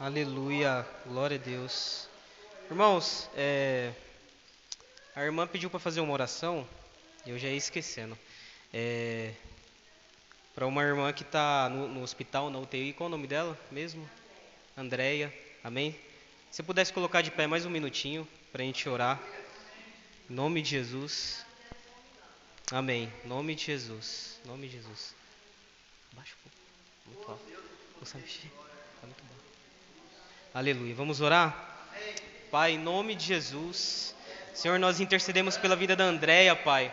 Aleluia, glória a Deus. Irmãos, a irmã pediu para fazer uma oração, eu já ia esquecendo. Para uma irmã que está no hospital, na UTI, qual o nome dela mesmo? Andréia, amém? Se pudesse colocar de pé mais um minutinho para a gente orar. Em nome de Jesus, amém. Em nome de Jesus, em nome de Jesus. Baixa um pouco, muito alto. Não sabe mexer, tá muito bom. Aleluia, vamos orar? Pai, em nome de Jesus, Senhor, nós intercedemos pela vida da Andréia, Pai.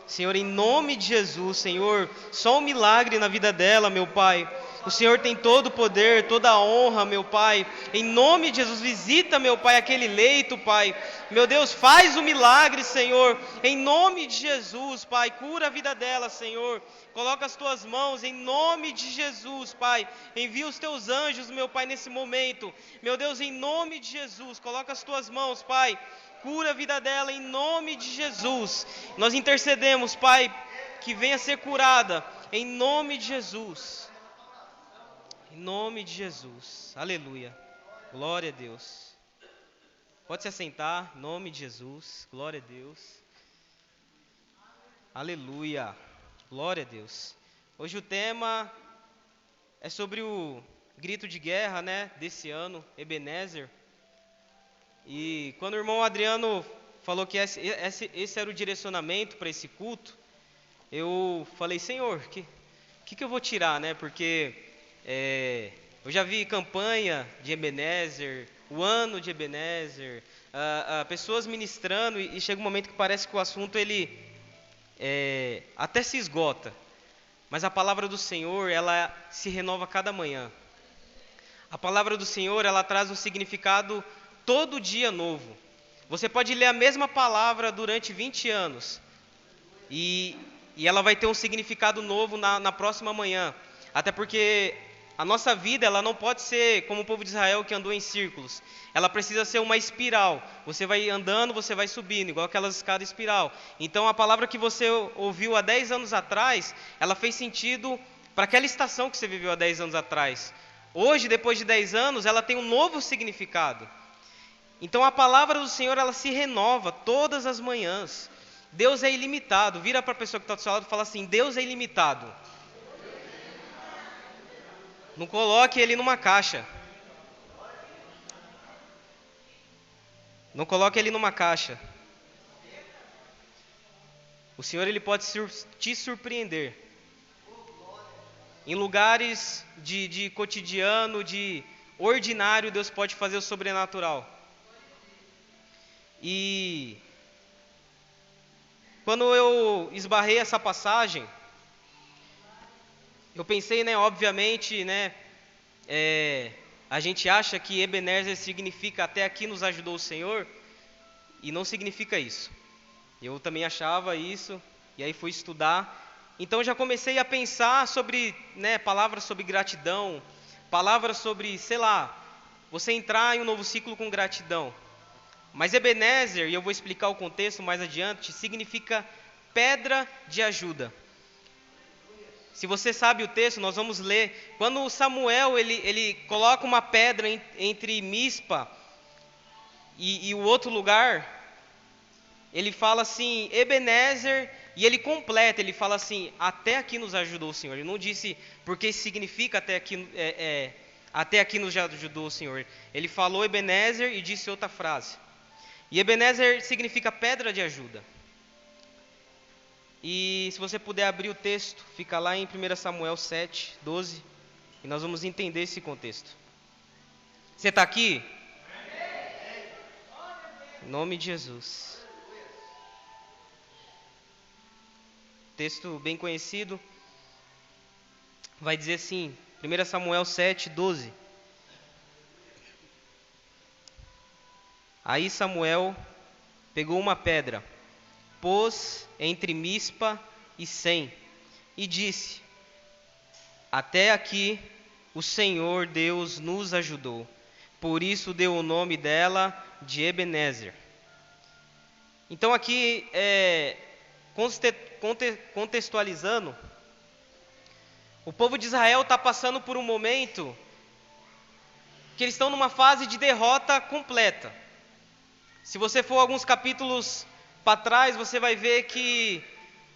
Senhor, em nome de Jesus, Senhor, só um milagre na vida dela, meu Pai. O Senhor tem todo o poder, toda a honra, meu Pai. Em nome de Jesus, visita, meu Pai, aquele leito, Pai. Meu Deus, faz o milagre, Senhor. Em nome de Jesus, Pai, cura a vida dela, Senhor. Coloca as tuas mãos em nome de Jesus, Pai. Envia os teus anjos, meu Pai, nesse momento. Meu Deus, em nome de Jesus, coloca as tuas mãos, Pai. Cura a vida dela em nome de Jesus. Nós intercedemos, Pai, que venha ser curada em nome de Jesus. Em nome de Jesus. Aleluia. Glória a Deus. Pode se assentar, em nome de Jesus. Glória a Deus. Aleluia. Glória a Deus. Hoje o tema é sobre o grito de guerra, né, desse ano, Ebenezer. E quando o irmão Adriano falou que esse era o direcionamento para esse culto, eu falei, Senhor, que eu vou tirar, né? Porque eu já vi campanha de Ebenezer, o ano de Ebenezer, pessoas ministrando e chega um momento que parece que o assunto ele até se esgota. Mas a palavra do Senhor, ela se renova cada manhã. A palavra do Senhor, ela traz um significado todo dia novo. Você pode ler a mesma palavra durante 20 anos e ela vai ter um significado novo na próxima manhã. Até porque a nossa vida, ela não pode ser como o povo de Israel que andou em círculos. Ela precisa ser uma espiral. Você vai andando, você vai subindo, igual aquelas escadas espiral. Então a palavra que você ouviu há 10 anos atrás, ela fez sentido para aquela estação que você viveu há 10 anos atrás. Hoje, depois de 10 anos, ela tem um novo significado. Então a palavra do Senhor, ela se renova todas as manhãs. Deus é ilimitado. Vira para a pessoa que está do seu lado e fala assim, Deus é ilimitado. Não coloque ele numa caixa. Não coloque ele numa caixa. O Senhor, ele pode te surpreender. Em lugares de cotidiano, de ordinário, Deus pode fazer o sobrenatural. E quando eu esbarrei essa passagem, eu pensei, né, obviamente, né, a gente acha que Ebenezer significa até aqui nos ajudou o Senhor, e não significa isso. Eu também achava isso, e aí fui estudar. Então já comecei a pensar sobre, né, palavras sobre gratidão, palavras sobre, sei lá, você entrar em um novo ciclo com gratidão. Mas Ebenezer, e eu vou explicar o contexto mais adiante, significa pedra de ajuda. Se você sabe o texto, nós vamos ler. Quando Samuel ele coloca uma pedra entre Mispa e o outro lugar, ele fala assim, Ebenezer, e ele completa, ele fala assim, até aqui nos ajudou o Senhor. Ele não disse porque significa até aqui nos ajudou o Senhor. Ele falou Ebenezer e disse outra frase. E Ebenezer significa pedra de ajuda. E se você puder abrir o texto, fica lá em 1 Samuel 7, 12, e nós vamos entender esse contexto. Você está aqui? Em nome de Jesus. Texto bem conhecido. Vai dizer assim, 1 Samuel 7, 12. Aí Samuel pegou uma pedra, pôs entre Mispa e Sem, e disse, até aqui o Senhor Deus nos ajudou, por isso deu o nome dela de Ebenezer. Então aqui, contextualizando, o povo de Israel está passando por um momento que eles estão numa fase de derrota completa. Se você for alguns capítulos para trás, você vai ver que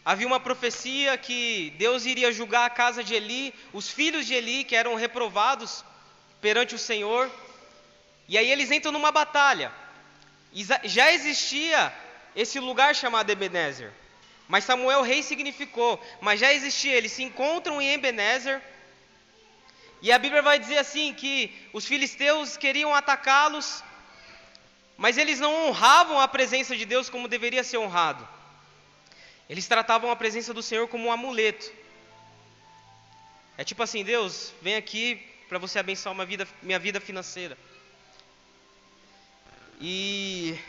havia uma profecia que Deus iria julgar a casa de Eli, os filhos de Eli que eram reprovados perante o Senhor. E aí eles entram numa batalha. E já existia esse lugar chamado Ebenezer, mas Samuel ressignificou. Mas já existia, eles se encontram em Ebenezer. E a Bíblia vai dizer assim, que os filisteus queriam atacá-los, mas eles não honravam a presença de Deus como deveria ser honrado. Eles tratavam a presença do Senhor como um amuleto. É tipo assim: Deus, vem aqui para você abençoar minha vida financeira. E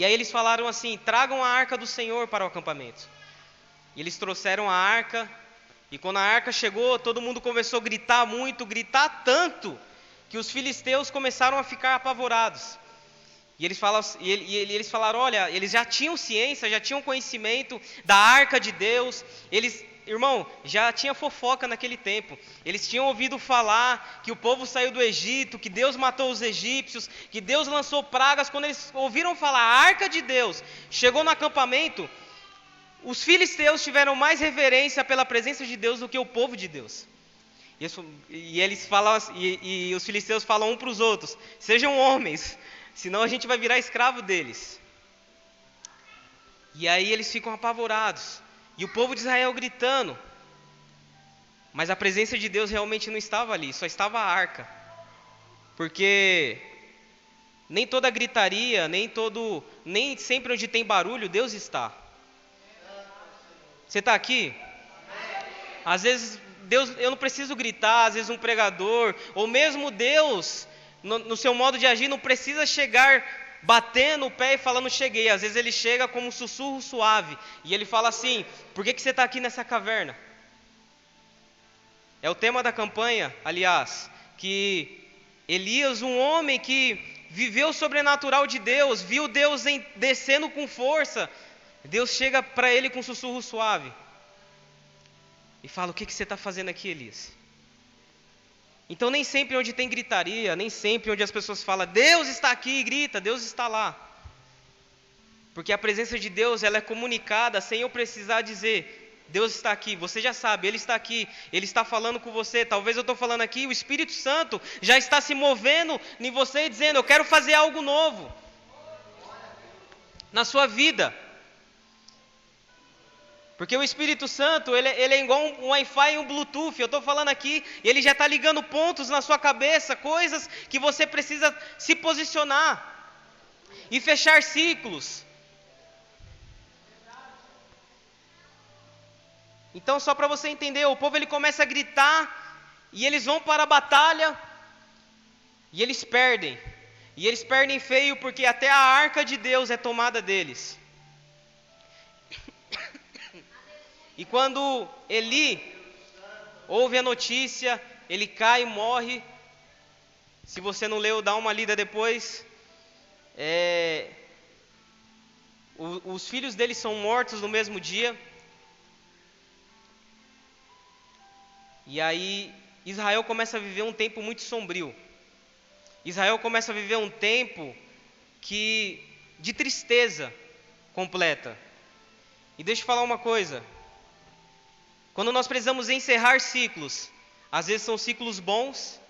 aí eles falaram assim: tragam a arca do Senhor para o acampamento. E eles trouxeram a arca. E quando a arca chegou, todo mundo começou a gritar muito, gritar tanto, que os filisteus começaram a ficar apavorados. E eles falaram, olha, eles já tinham ciência, já tinham conhecimento da arca de Deus. Irmão, já tinha fofoca naquele tempo. Eles tinham ouvido falar que o povo saiu do Egito, que Deus matou os egípcios, que Deus lançou pragas. Quando eles ouviram falar a arca de Deus chegou no acampamento, os filisteus tiveram mais reverência pela presença de Deus do que o povo de Deus. E os filisteus falam um para os outros: sejam homens, senão a gente vai virar escravo deles. E aí eles ficam apavorados. E o povo de Israel gritando. Mas a presença de Deus realmente não estava ali, só estava a arca. Porque nem toda gritaria, nem sempre onde tem barulho, Deus está. Você está aqui? Às vezes Deus, eu não preciso gritar, às vezes um pregador, ou mesmo Deus, no seu modo de agir, não precisa chegar batendo o pé e falando cheguei. Às vezes ele chega como um sussurro suave, e ele fala assim: por que você está aqui nessa caverna? É o tema da campanha, aliás, que Elias, um homem que viveu o sobrenatural de Deus, viu Deus descendo com força, Deus chega para ele com um sussurro suave e fala: o que você está fazendo aqui, Elias? Então nem sempre onde tem gritaria, nem sempre onde as pessoas falam Deus está aqui e grita, Deus está lá. Porque a presença de Deus, ela é comunicada sem eu precisar dizer Deus está aqui. Você já sabe, Ele está aqui, Ele está falando com você. Talvez eu estou falando aqui, o Espírito Santo já está se movendo em você e dizendo: eu quero fazer algo novo na sua vida. Porque o Espírito Santo, ele é igual um Wi-Fi e um Bluetooth. Eu estou falando aqui, e ele já está ligando pontos na sua cabeça, coisas que você precisa se posicionar e fechar ciclos. Então, só para você entender, o povo ele começa a gritar, e eles vão para a batalha, e eles perdem. E eles perdem feio, porque até a arca de Deus é tomada deles. E quando Eli ouve a notícia, ele cai e morre. Se você não leu, dá uma lida depois. Os filhos dele são mortos no mesmo dia. E aí Israel começa a viver um tempo muito sombrio. Israel começa a viver um tempo de tristeza completa. E deixa eu falar uma coisa. Quando nós precisamos encerrar ciclos, às vezes são ciclos bons,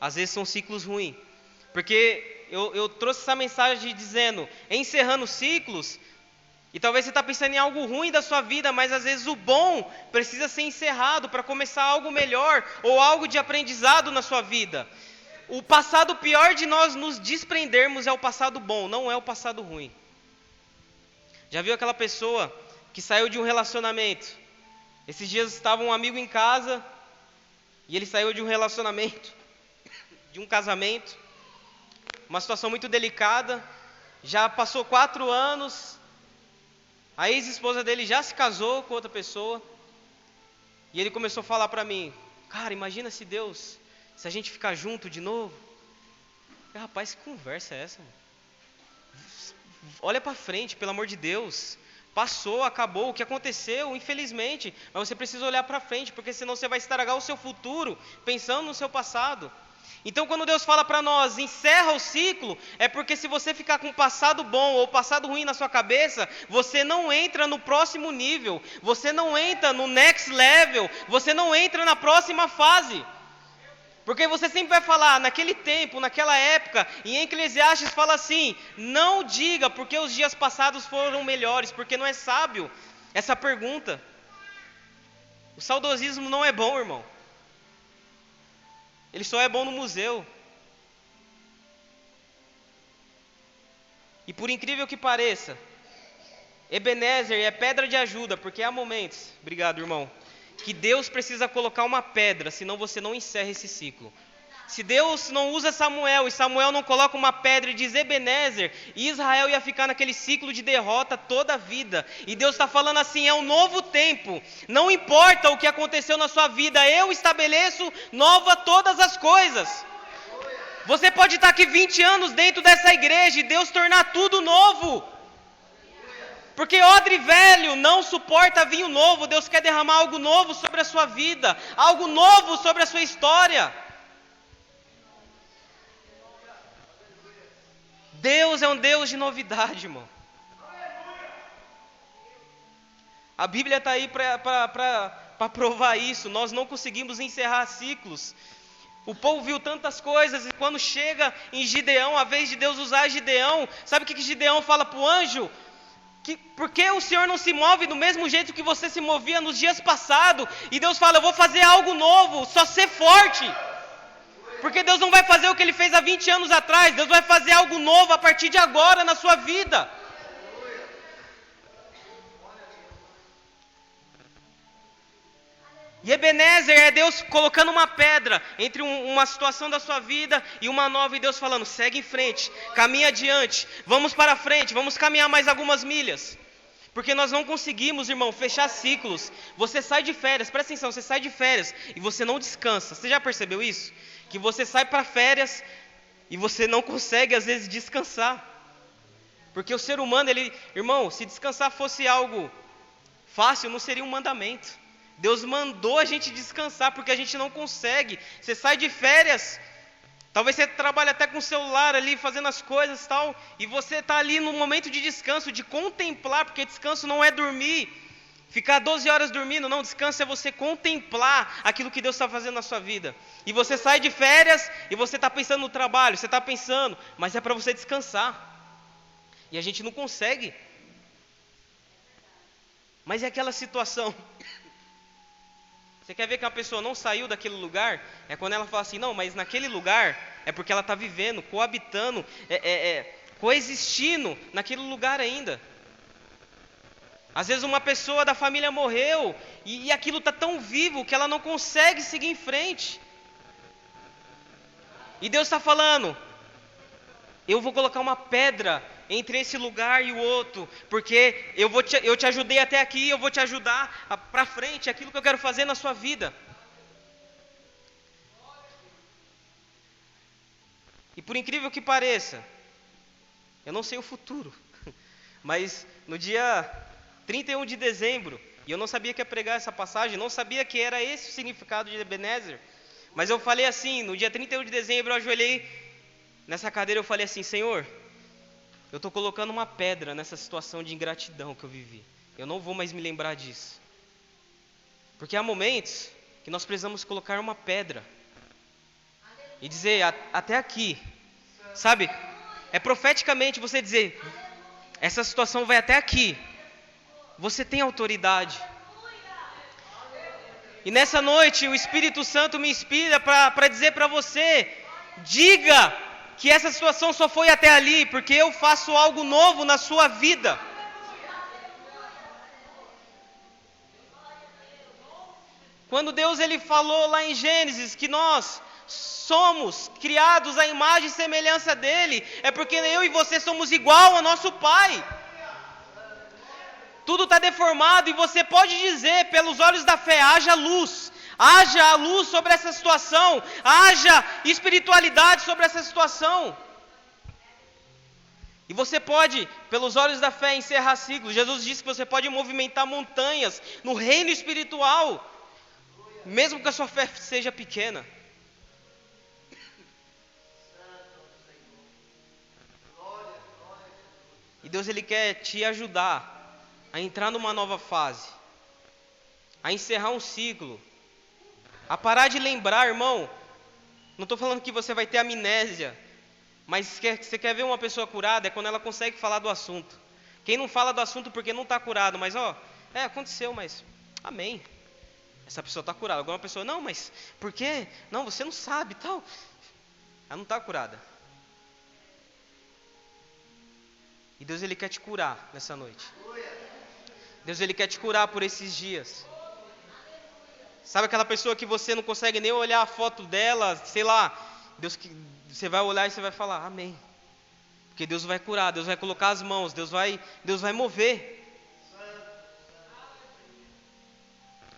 às vezes são ciclos ruins. Porque eu trouxe essa mensagem dizendo, encerrando ciclos, e talvez você está pensando em algo ruim da sua vida, mas às vezes o bom precisa ser encerrado para começar algo melhor, ou algo de aprendizado na sua vida. O passado pior de nós nos desprendermos é o passado bom, não é o passado ruim. Já viu aquela pessoa que saiu de um relacionamento? Esses dias estava um amigo em casa, e ele saiu de um relacionamento, de um casamento, uma situação muito delicada, já passou 4 anos, a ex-esposa dele já se casou com outra pessoa, e ele começou a falar para mim: cara, imagina se a gente ficar junto de novo. Rapaz, que conversa é essa, mano? Olha para frente, pelo amor de Deus. Passou, acabou, o que aconteceu, infelizmente. Mas você precisa olhar para frente, porque senão você vai estragar o seu futuro pensando no seu passado. Então quando Deus fala para nós, encerra o ciclo, é porque se você ficar com passado bom ou passado ruim na sua cabeça, você não entra no próximo nível, você não entra no next level, você não entra na próxima fase. Porque você sempre vai falar, naquele tempo, naquela época, e em Eclesiastes fala assim, não diga porque os dias passados foram melhores, porque não é sábio essa pergunta. O saudosismo não é bom, irmão. Ele só é bom no museu. E por incrível que pareça, Ebenezer é pedra de ajuda, porque há momentos, obrigado irmão, que Deus precisa colocar uma pedra, senão você não encerra esse ciclo. Se Deus não usa Samuel, e Samuel não coloca uma pedra e diz Ebenezer, Israel ia ficar naquele ciclo de derrota toda a vida. E Deus está falando assim, é um novo tempo. Não importa o que aconteceu na sua vida, eu estabeleço nova todas as coisas. Você pode estar aqui 20 anos dentro dessa igreja e Deus tornar tudo novo. Porque odre velho não suporta vinho novo. Deus quer derramar algo novo sobre a sua vida, algo novo sobre a sua história. Deus é um Deus de novidade, irmão. A Bíblia está aí para provar isso. Nós não conseguimos encerrar ciclos. O povo viu tantas coisas e quando chega em Gideão, a vez de Deus usar Gideão, sabe o que Gideão fala para o anjo? Por que o Senhor não se move do mesmo jeito que você se movia nos dias passados? E Deus fala, eu vou fazer algo novo, só ser forte. Porque Deus não vai fazer o que Ele fez há 20 anos atrás. Deus vai fazer algo novo a partir de agora na sua vida. E Ebenezer é Deus colocando uma pedra entre uma situação da sua vida e uma nova. E Deus falando, segue em frente, caminha adiante, vamos para frente, vamos caminhar mais algumas milhas. Porque nós não conseguimos, irmão, fechar ciclos. Você sai de férias, presta atenção, você sai de férias e você não descansa. Você já percebeu isso? Que você sai para férias e você não consegue às vezes descansar. Porque o ser humano, irmão, se descansar fosse algo fácil, não seria um mandamento. Deus mandou a gente descansar porque a gente não consegue. Você sai de férias, talvez você trabalhe até com o celular ali, fazendo as coisas e tal, e você está ali no momento de descanso, de contemplar, porque descanso não é dormir, ficar 12 horas dormindo, não, descanso é você contemplar aquilo que Deus está fazendo na sua vida. E você sai de férias e você está pensando no trabalho, você está pensando, mas é para você descansar. E a gente não consegue. Mas é aquela situação. Você quer ver que uma pessoa não saiu daquele lugar? É quando ela fala assim, não, mas naquele lugar é porque ela está vivendo, coabitando, coexistindo naquele lugar ainda. Às vezes uma pessoa da família morreu e aquilo está tão vivo que ela não consegue seguir em frente. E Deus está falando, eu vou colocar uma pedra entre esse lugar e o outro, porque eu te ajudei até aqui, eu vou te ajudar para frente, aquilo que eu quero fazer na sua vida. E por incrível que pareça, eu não sei o futuro, mas no dia 31 de dezembro, e eu não sabia que ia pregar essa passagem, não sabia que era esse o significado de Ebenezer, mas eu falei assim, no dia 31 de dezembro eu ajoelhei nessa cadeira, eu falei assim, Senhor, eu estou colocando uma pedra nessa situação de ingratidão que eu vivi, eu não vou mais me lembrar disso, porque há momentos que nós precisamos colocar uma pedra, e dizer, até aqui, sabe, é profeticamente você dizer, essa situação vai até aqui, você tem autoridade. E nessa noite o Espírito Santo me inspira para dizer para você, diga que essa situação só foi até ali, porque eu faço algo novo na sua vida. Quando Deus ele falou lá em Gênesis que nós somos criados à imagem e semelhança dele, é porque eu e você somos igual ao nosso Pai. Tudo está deformado e você pode dizer pelos olhos da fé, haja luz a luz sobre essa situação, haja espiritualidade sobre essa situação. E você pode, pelos olhos da fé, encerrar ciclos. Jesus disse que você pode movimentar montanhas no reino espiritual, mesmo que a sua fé seja pequena. Deus ele quer te ajudar a entrar numa nova fase, a encerrar um ciclo, a parar de lembrar, irmão. Não estou falando que você vai ter amnésia, mas você quer ver uma pessoa curada é quando ela consegue falar do assunto. Quem não fala do assunto porque não está curado, mas aconteceu, mas amém. Essa pessoa está curada. Agora uma pessoa, não, mas por quê? Não, você não sabe, tal. Ela não está curada. E Deus ele quer te curar nessa noite. Deus ele quer te curar por esses dias. Sabe aquela pessoa que você não consegue nem olhar a foto dela, sei lá, você vai olhar e você vai falar, amém. Porque Deus vai curar, Deus vai colocar as mãos, Deus vai mover.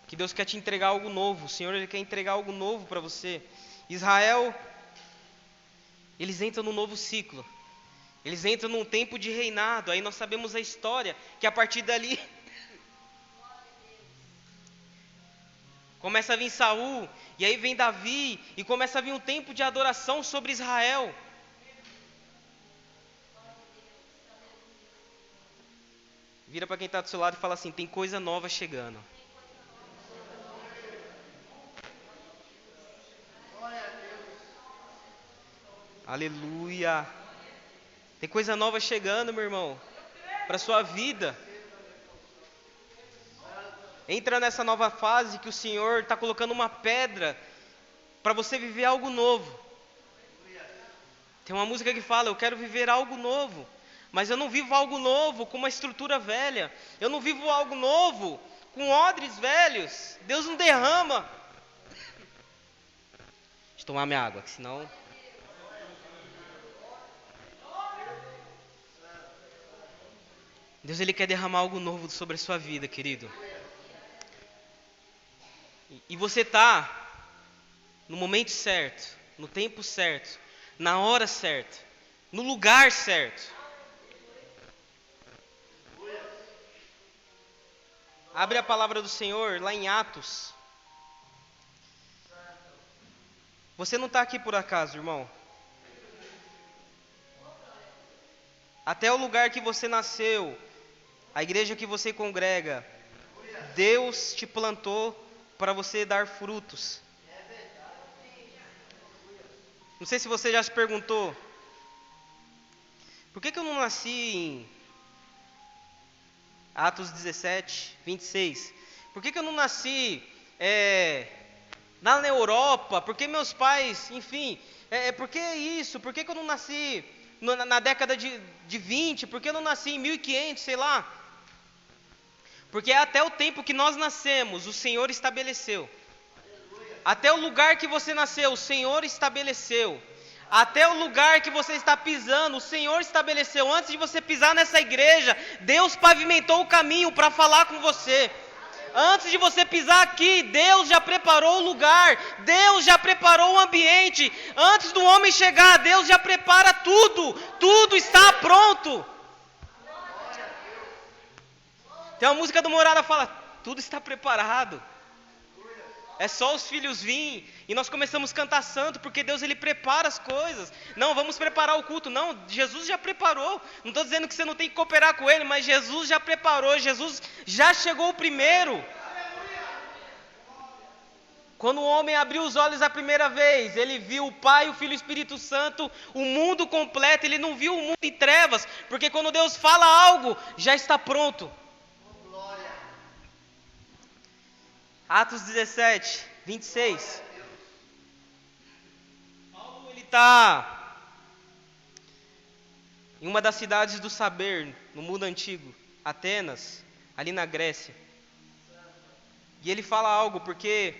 Que Deus quer te entregar algo novo. O Senhor ele quer entregar algo novo para você. Israel, eles entram num novo ciclo. Eles entram num tempo de reinado. Aí nós sabemos a história, que a partir dali começa a vir Saul, e aí vem Davi, e começa a vir um tempo de adoração sobre Israel. Vira para quem está do seu lado e fala assim, tem coisa nova chegando. Aleluia. Tem coisa nova chegando, meu irmão, para a sua vida. Entra nessa nova fase que o Senhor está colocando uma pedra para você viver algo novo. Tem uma música que fala, eu quero viver algo novo. Mas eu não vivo algo novo com uma estrutura velha. Eu não vivo algo novo com odres velhos. Deus não derrama. Deixa eu tomar minha água, que senão... Deus ele quer derramar algo novo sobre a sua vida, querido. E você está no momento certo, no tempo certo, na hora certa, no lugar certo. Abre a palavra do Senhor lá em Atos. Você não está aqui por acaso, irmão. Até o lugar que você nasceu, a igreja que você congrega, Deus te plantou para você dar frutos. Não sei se você já se perguntou, por que eu não nasci em Atos 17, 26? Por que eu não nasci na Europa? Por que meus pais, enfim, por que isso? Por que eu não nasci na década de 20? Por que eu não nasci em 1500, sei lá? Porque até o tempo que nós nascemos, o Senhor estabeleceu. Até o lugar que você nasceu, o Senhor estabeleceu. Até o lugar que você está pisando, o Senhor estabeleceu. Antes de você pisar nessa igreja, Deus pavimentou o caminho para falar com você. Antes de você pisar aqui, Deus já preparou o lugar. Deus já preparou o ambiente. Antes do homem chegar, Deus já prepara tudo. Tudo está pronto. Tem uma música do Morada que fala, tudo está preparado. É só os filhos virem. E nós começamos a cantar santo, porque Deus ele prepara as coisas. Não, vamos preparar o culto. Não, Jesus já preparou. Não estou dizendo que você não tem que cooperar com Ele, mas Jesus já preparou. Jesus já chegou primeiro. Quando o homem abriu os olhos a primeira vez, ele viu o Pai, o Filho e o Espírito Santo, o mundo completo. Ele não viu o mundo em trevas, porque quando Deus fala algo, já está pronto. Atos 17, 26. Paulo ele está em uma das cidades do saber, no mundo antigo, Atenas, ali na Grécia. E ele fala algo, porque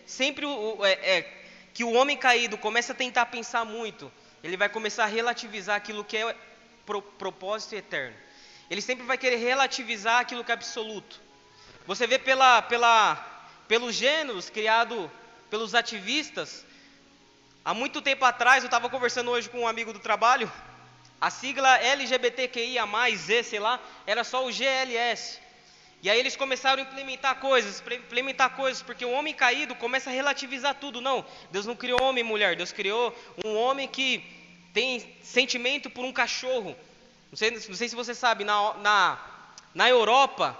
sempre que o homem caído começa a tentar pensar muito, ele vai começar a relativizar aquilo que é propósito eterno. Ele sempre vai querer relativizar aquilo que é absoluto. Você vê pelos gêneros criados pelos ativistas. Há muito tempo atrás, eu estava conversando hoje com um amigo do trabalho, a sigla LGBTQIA+, Z, sei lá, era só o GLS. E aí eles começaram a implementar coisas, porque o homem caído começa a relativizar tudo. Não, Deus não criou homem e mulher, Deus criou um homem que tem sentimento por um cachorro. Não sei se você sabe, na Europa,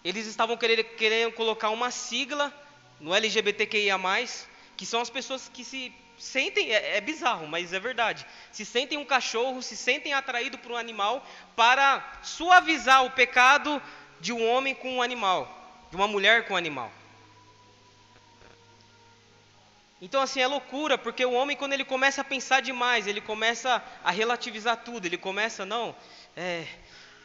eles estavam querendo colocar uma sigla no LGBTQIA+, que são as pessoas que se sentem, é bizarro, mas é verdade, se sentem um cachorro, se sentem atraídos por um animal, para suavizar o pecado de um homem com um animal, de uma mulher com um animal. Então assim, é loucura, porque o homem, quando ele começa a pensar demais, ele começa a relativizar tudo, ele começa,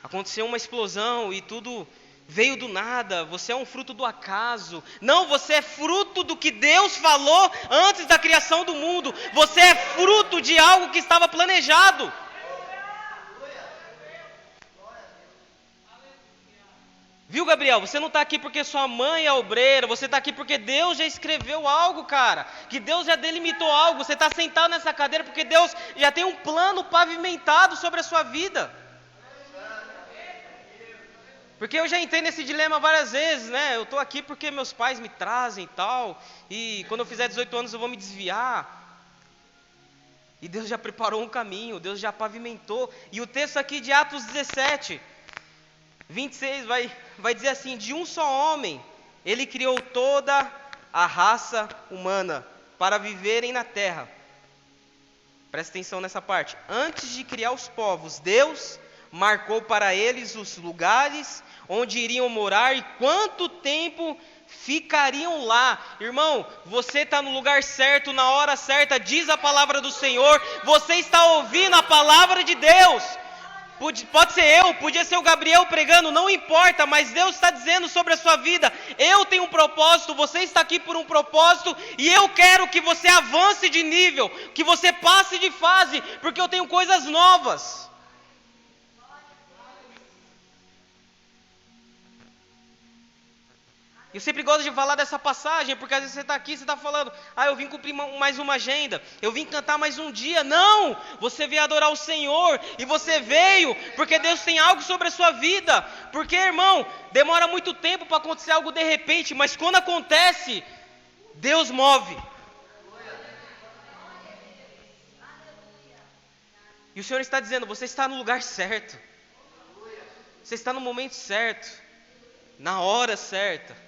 aconteceu uma explosão e tudo veio do nada, você é um fruto do acaso. Não, você é fruto do que Deus falou antes da criação do mundo. Você é fruto de algo que estava planejado. Viu, Gabriel? Você não está aqui porque sua mãe é obreira, você está aqui porque Deus já escreveu algo, cara. Que Deus já delimitou algo. Você está sentado nessa cadeira porque Deus já tem um plano pavimentado sobre a sua vida. Porque eu já entrei nesse dilema várias vezes, né? Eu estou aqui porque meus pais me trazem e tal. E quando eu fizer 18 anos eu vou me desviar. E Deus já preparou um caminho, Deus já pavimentou. E o texto aqui de Atos 17, 26 vai dizer assim: de um só homem, ele criou toda a raça humana para viverem na terra. Presta atenção nessa parte. Antes de criar os povos, Deus marcou para eles os lugares onde iriam morar e quanto tempo ficariam lá. Irmão, você está no lugar certo, na hora certa, diz a palavra do Senhor. Você está ouvindo a palavra de Deus. Pode ser eu, podia ser o Gabriel pregando, não importa, mas Deus está dizendo sobre a sua vida: eu tenho um propósito, você está aqui por um propósito, e eu quero que você avance de nível, que você passe de fase, porque eu tenho coisas novas. Eu sempre gosto de falar dessa passagem, porque às vezes você está aqui, você está falando: eu vim cumprir mais uma agenda, eu vim cantar mais um dia. Não! Você veio adorar o Senhor, e você veio porque Deus tem algo sobre a sua vida. Porque, irmão, demora muito tempo para acontecer algo de repente, mas quando acontece, Deus move. E o Senhor está dizendo: você está no lugar certo, você está no momento certo, na hora certa.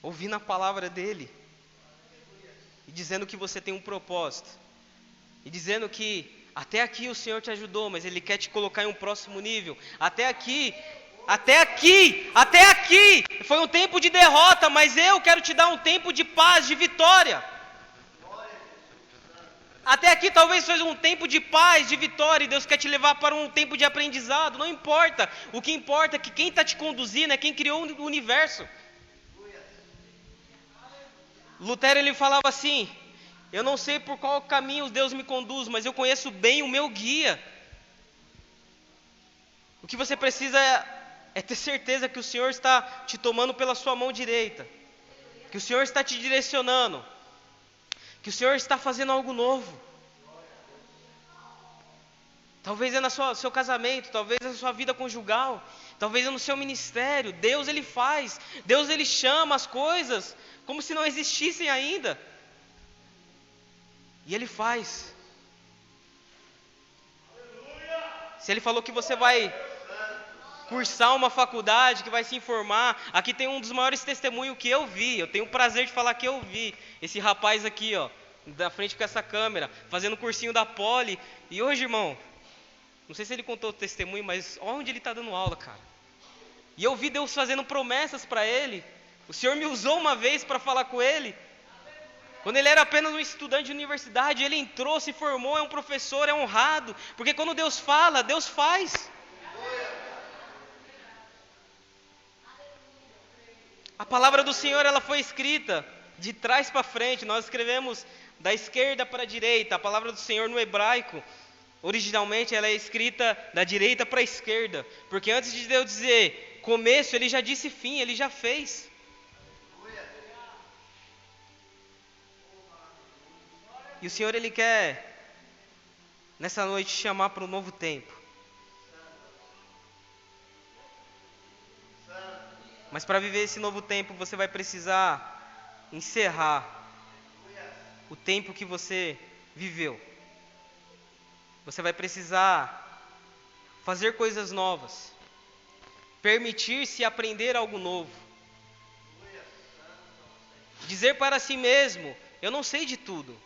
Ouvindo a palavra dele, e dizendo que você tem um propósito, e dizendo que até aqui o Senhor te ajudou, mas Ele quer te colocar em um próximo nível. Até aqui foi um tempo de derrota, mas eu quero te dar um tempo de paz, de vitória. Até aqui talvez seja um tempo de paz, de vitória, e Deus quer te levar para um tempo de aprendizado. Não importa, o que importa é que quem está te conduzindo é quem criou o universo. Lutero, ele falava assim: eu não sei por qual caminho Deus me conduz, mas eu conheço bem o meu guia. O que você precisa é ter certeza que o Senhor está te tomando pela sua mão direita, que o Senhor está te direcionando, que o Senhor está fazendo algo novo. Talvez é no seu casamento, talvez é na sua vida conjugal, talvez é no seu ministério. Deus, Ele faz, Deus, Ele chama as coisas como se não existissem ainda. E Ele faz. Se Ele falou que você vai cursar uma faculdade, que vai se informar, aqui tem um dos maiores testemunhos que eu vi. Eu tenho o prazer de falar que eu vi. Esse rapaz aqui, da frente com essa câmera, fazendo o cursinho da Poli. E hoje, irmão, não sei se ele contou o testemunho, mas olha onde ele está dando aula, cara. E eu vi Deus fazendo promessas para ele. O Senhor me usou uma vez para falar com ele. Quando ele era apenas um estudante de universidade, ele entrou, se formou, é um professor, é honrado. Porque quando Deus fala, Deus faz. A palavra do Senhor, ela foi escrita de trás para frente. Nós escrevemos da esquerda para a direita. A palavra do Senhor no hebraico, originalmente, ela é escrita da direita para a esquerda. Porque antes de Deus dizer começo, Ele já disse fim, Ele já fez. E o Senhor, Ele quer, nessa noite, chamar para um novo tempo. Mas para viver esse novo tempo, você vai precisar encerrar o tempo que você viveu. Você vai precisar fazer coisas novas, permitir-se aprender algo novo, dizer para si mesmo: eu não sei de tudo,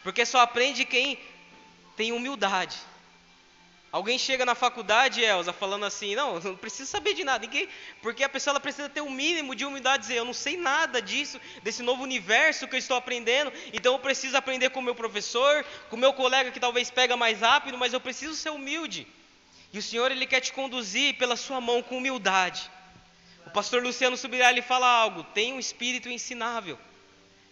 porque só aprende quem tem humildade. Alguém chega na faculdade, Elza, falando assim: não preciso saber de nada, ninguém, porque a pessoa ela precisa ter um mínimo de humildade, dizer: eu não sei nada disso, desse novo universo que eu estou aprendendo, então eu preciso aprender com o meu professor, com o meu colega que talvez pega mais rápido, mas eu preciso ser humilde. E o Senhor, Ele quer te conduzir pela sua mão com humildade. O pastor Luciano Subirá, ele fala algo: tem um espírito ensinável.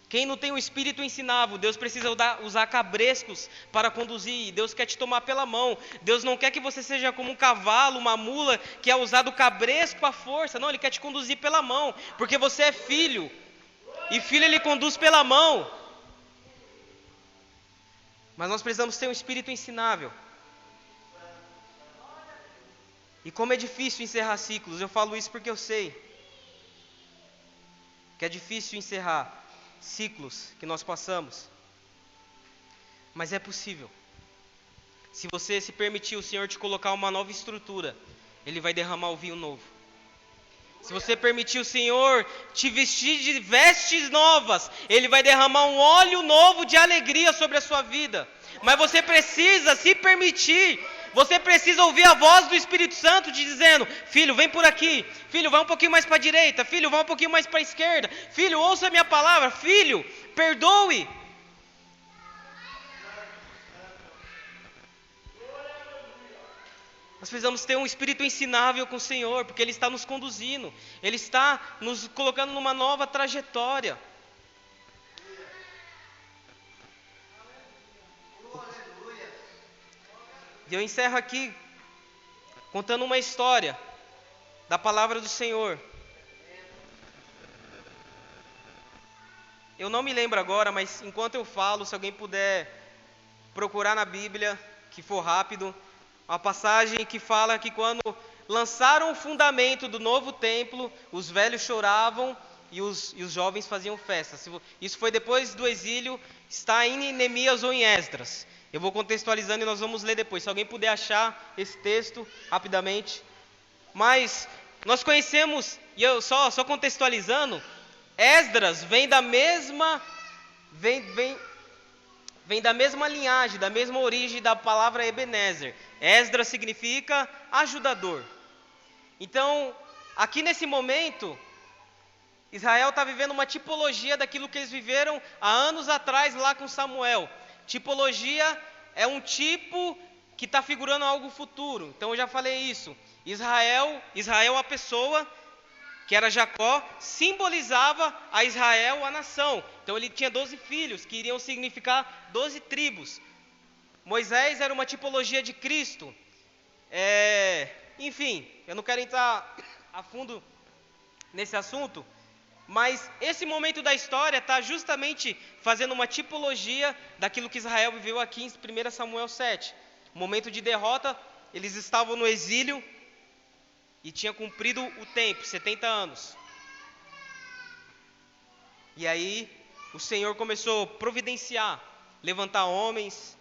Quem não tem um espírito ensinável, Deus precisa usar cabrescos para conduzir. Deus quer te tomar pela mão. Deus não quer que você seja como um cavalo, uma mula, que é usado cabresco à força. Não, Ele quer te conduzir pela mão, porque você é filho. E filho Ele conduz pela mão. Mas nós precisamos ter um espírito ensinável. E como é difícil encerrar ciclos, eu falo isso porque eu sei que é difícil encerrar ciclos que nós passamos, mas é possível. Se você se permitir o Senhor te colocar uma nova estrutura, Ele vai derramar o vinho novo. Se você permitir o Senhor te vestir de vestes novas, Ele vai derramar um óleo novo de alegria sobre a sua vida. Mas você precisa se permitir. Você precisa ouvir a voz do Espírito Santo te dizendo: filho, vem por aqui. Filho, vai um pouquinho mais para a direita. Filho, vai um pouquinho mais para a esquerda. Filho, ouça a minha palavra. Filho, perdoe. Nós precisamos ter um espírito ensinável com o Senhor, porque Ele está nos conduzindo. Ele está nos colocando numa nova trajetória. E eu encerro aqui contando uma história da palavra do Senhor. Eu não me lembro agora, mas enquanto eu falo, se alguém puder procurar na Bíblia, que for rápido, uma passagem que fala que quando lançaram o fundamento do novo templo, os velhos choravam e os jovens faziam festa. Isso foi depois do exílio, está em Neemias ou em Esdras. Eu vou contextualizando e nós vamos ler depois. Se alguém puder achar esse texto rapidamente. Mas nós conhecemos, e eu só contextualizando, Esdras vem da mesma linhagem, da mesma origem da palavra Ebenezer. Esdras significa ajudador. Então, aqui nesse momento, Israel está vivendo uma tipologia daquilo que eles viveram há anos atrás lá com Samuel. Tipologia é um tipo que está figurando algo futuro. Então eu já falei isso. Israel a pessoa, que era Jacó, simbolizava a Israel, a nação. Então ele tinha 12 filhos, que iriam significar 12 tribos. Moisés era uma tipologia de Cristo. Enfim, eu não quero entrar a fundo nesse assunto, mas esse momento da história está justamente fazendo uma tipologia daquilo que Israel viveu aqui em 1 Samuel 7. Momento de derrota, eles estavam no exílio e tinha cumprido o tempo, 70 anos. E aí o Senhor começou a providenciar, levantar homens.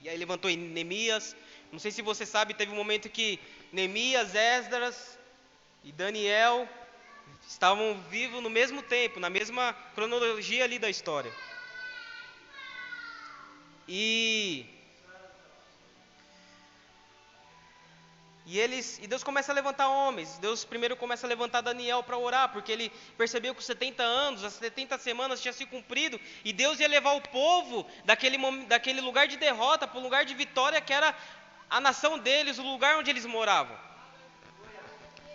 E aí levantou Neemias. Não sei se você sabe, teve um momento que Neemias, Esdras e Daniel estavam vivos no mesmo tempo, na mesma cronologia ali da história. E Deus começa a levantar homens. Deus primeiro começa a levantar Daniel para orar, porque ele percebeu que os 70 anos, as 70 semanas tinham se cumprido, e Deus ia levar o povo daquele lugar de derrota para um lugar de vitória, que era a nação deles, o lugar onde eles moravam.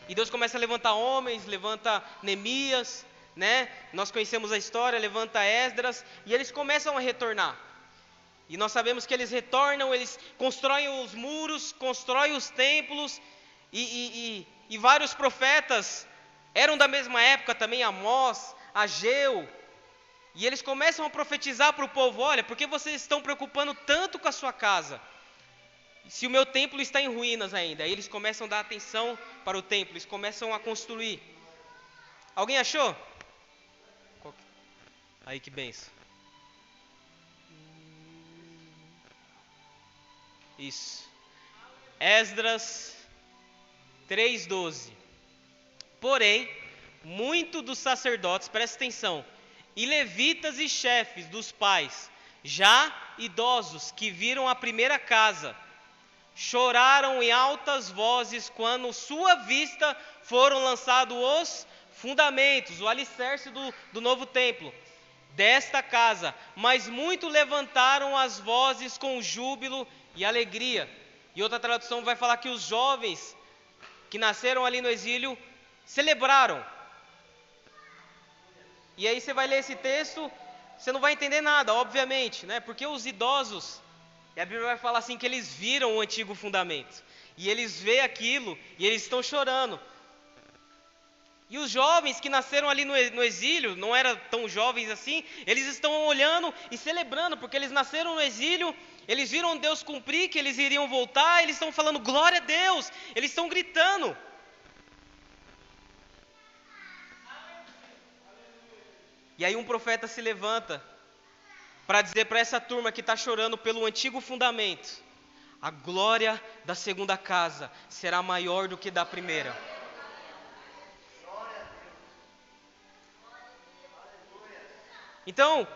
E Deus começa a levantar homens, levanta Neemias, né? Nós conhecemos a história, levanta Esdras, e eles começam a retornar. E nós sabemos que eles retornam, eles constroem os muros, constroem os templos, e vários profetas eram da mesma época também, Amós, Ageu, e eles começam a profetizar para o povo: olha, por que vocês estão preocupando tanto com a sua casa, se o meu templo está em ruínas ainda? Aí eles começam a dar atenção para o templo, eles começam a construir. Alguém achou? Aí, que benção. Isso. Esdras 3:12. Porém, muito dos sacerdotes, presta atenção, e levitas e chefes dos pais, já idosos, que viram a primeira casa, choraram em altas vozes quando sua vista foram lançados os fundamentos, o alicerce do novo templo, desta casa. Mas muito levantaram as vozes com júbilo e alegria. E outra tradução vai falar que os jovens que nasceram ali no exílio celebraram. E aí você vai ler esse texto, você não vai entender nada, obviamente, né? Porque os idosos, e a Bíblia vai falar assim, que eles viram o antigo fundamento. E eles veem aquilo, e eles estão chorando. E os jovens que nasceram ali no exílio, não eram tão jovens assim, eles estão olhando e celebrando, porque eles nasceram no exílio, eles viram Deus cumprir, que eles iriam voltar, eles estão falando glória a Deus, eles estão gritando. E aí um profeta se levanta para dizer para essa turma que está chorando pelo antigo fundamento: a glória da segunda casa será maior do que da primeira. Então,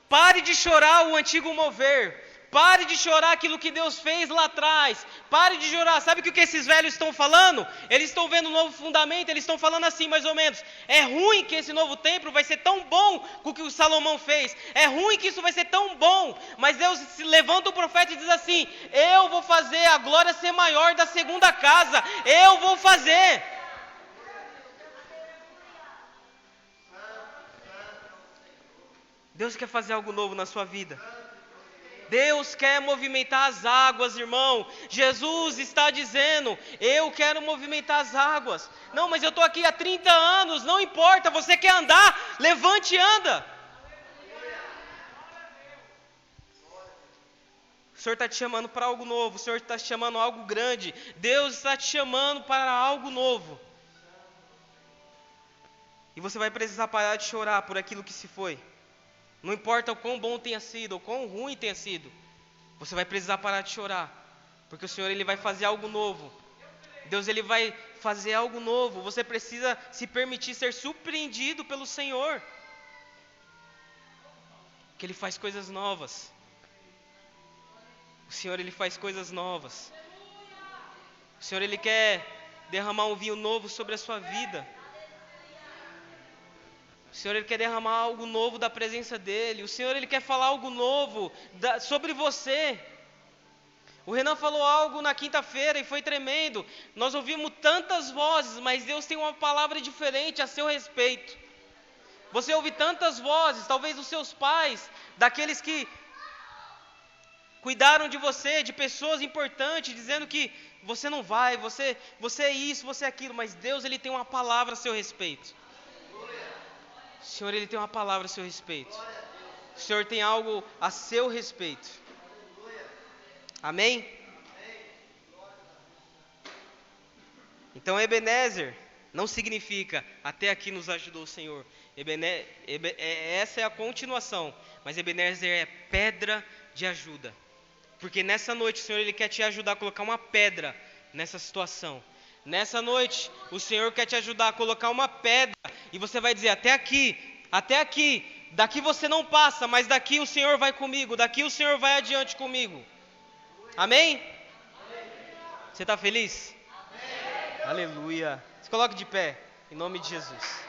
pare de chorar o antigo mover. Pare de chorar aquilo que Deus fez lá atrás. Pare de chorar. Sabe o que esses velhos estão falando? Eles estão vendo um novo fundamento. Eles estão falando assim, mais ou menos: é ruim que esse novo templo vai ser tão bom com o que o Salomão fez. É ruim que isso vai ser tão bom. Mas Deus se levanta o profeta e diz assim: eu vou fazer a glória ser maior da segunda casa. Eu vou fazer. Deus quer fazer algo novo na sua vida. Deus quer movimentar as águas, irmão. Jesus está dizendo: eu quero movimentar as águas. Não, mas eu estou aqui há 30 anos, não importa, você quer andar? Levante e anda. O Senhor está te chamando para algo novo, o Senhor está te chamando para algo grande. Deus está te chamando para algo novo. E você vai precisar parar de chorar por aquilo que se foi. Não importa o quão bom tenha sido, ou quão ruim tenha sido, você vai precisar parar de chorar, porque o Senhor, Ele vai fazer algo novo. Deus, Ele vai fazer algo novo. Você precisa se permitir ser surpreendido pelo Senhor, que Ele faz coisas novas. O Senhor, Ele faz coisas novas. O Senhor, Ele quer derramar um vinho novo sobre a sua vida. O Senhor, Ele quer derramar algo novo da presença dEle. O Senhor, Ele quer falar algo novo sobre você. O Renan falou algo na quinta-feira e foi tremendo. Nós ouvimos tantas vozes, mas Deus tem uma palavra diferente a seu respeito. Você ouve tantas vozes, talvez dos seus pais, daqueles que cuidaram de você, de pessoas importantes, dizendo que você não vai, você é isso, você é aquilo. Mas Deus, Ele tem uma palavra a seu respeito. O Senhor, Ele tem uma palavra a seu respeito. O Senhor tem algo a seu respeito. Amém? Então Ebenezer não significa até aqui nos ajudou o Senhor. Essa é a continuação. Mas Ebenezer é pedra de ajuda. Porque nessa noite o Senhor, Ele quer te ajudar a colocar uma pedra nessa situação. Nessa noite o Senhor quer te ajudar a colocar uma pedra. E você vai dizer: até aqui, daqui você não passa, mas daqui o Senhor vai comigo, daqui o Senhor vai adiante comigo. Amém? Você está feliz? Amém. Aleluia. Se coloque de pé, em nome de Jesus.